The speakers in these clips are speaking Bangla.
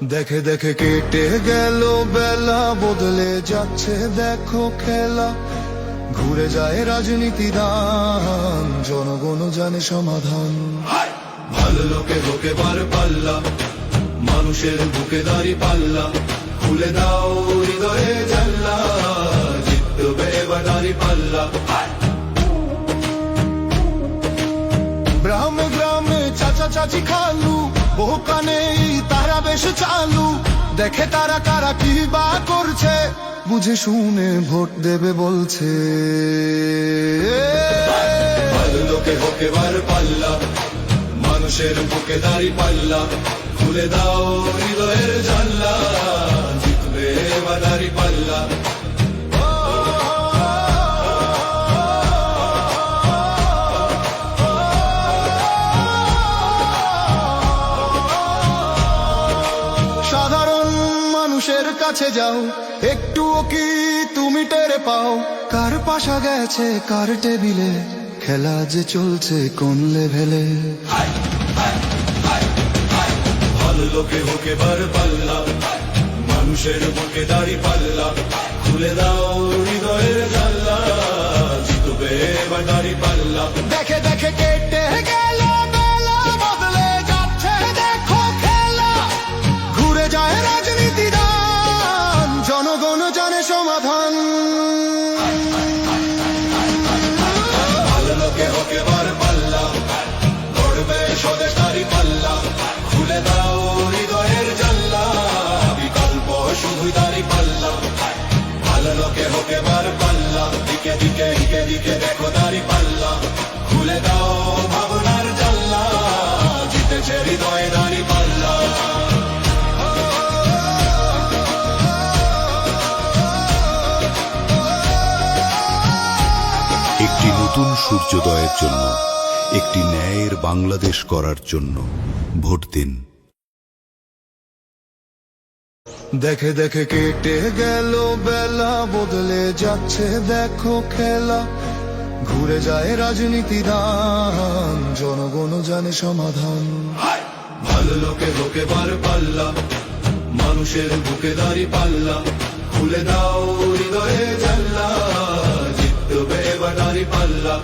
দেখে দেখে কেটে গেল বেলা, বদলে যাচ্ছে দেখো খেলা। ঘুরে যায় রাজনীতি দান, জনগণ জানে সমাধান। ভালো লোকে হোকে বার পাল্লা, মানুষের বুকে দাড়ি পাল্লা। খুলে দাও হৃদয়ে জানলা, জিতবে এবার দাড়ি পাল্লা। গ্রামে গ্রামে চাচা চাচি খালু, বহু কানে তারা বেশ চালু। দেখে তারা কারা কি বা করছে, বুঝে শুনে ভোট দেবে বলছে। ভালো লোকে হোকে বার পাল্লা, মানুষের বুকে দাড়ি পাল্লা। খুলে দাও হৃদয়ের জানলা, জিতবে এবার দাড়ি পাল্লা। সাধারণ মানুষের কাছে যাও, একটুও কি তুমি টেরে পাও? কার পাশা গেছে কার টেবিলে, খেলা যে চলছে কোন লেভেলে। ভালো লোকে হোকে বার পাল্লা, মানুষের বুকে দাড়ি পাল্লা। খুলে দাও হৃদয়ের জানলা, জিতবে এবার দাড়ি পাল্লা। দেখে দেখে কেটে গেল বেলা, বদলে যাচ্ছে দেখো খেলা। ঘুরে যায় রাজনীতি দান, জনগণ জানে সমাধান। ভালো লোকে হোকে বার পাল্লা, গড়বে স্বদেশ দাড়ি পাল্লা। খুলে দাও হৃদয়ের জানলা, বিকল্প শুধুই দাড়ি পাল্লা। ভালো লোকে হোকে বার পাল্লা, দিকে দিকে দিকে দিকে দেখো দাড়ি পাল্লা। খুলে দাও ভাবনার জানলা, জিতেছে হৃদয়ে দাড়ি পাল্লা। একটি নতুন সূর্যোদয়ের জন্য, একটি ন্যায়ের বাংলাদেশ করার জন্য ভোট দিন। দেখে দেখে কেটে গেল বেলা, বদলে যাচ্ছে দেখো খেলা। ঘুরে যায় রাজনীতি দান, জনগণ জানে সমাধান। ভালো লোকে হোকে বার পাল্লা, মানুষের বুকে দাড়ি পাল্লা। খুলে দাও হৃদয়ে জানলা, জিতবে এবার দাড়ি পাল্লা।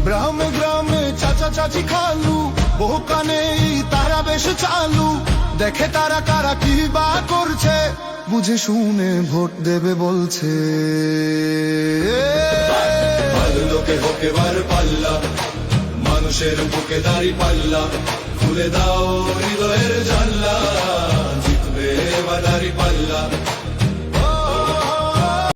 গ্রামে গ্রামে চাচা চাচি খালু, বহু কানে তারা বেশ চালু। দেখে তারা কারা কি বা করছে, বুঝে শুনে ভোট দেবে বলছে। ভালো লোকে হোকে বার পাল্লা, মানুষের বুকে দাড়ি পাল্লা। খুলে দাও হৃদয়ের জানলা।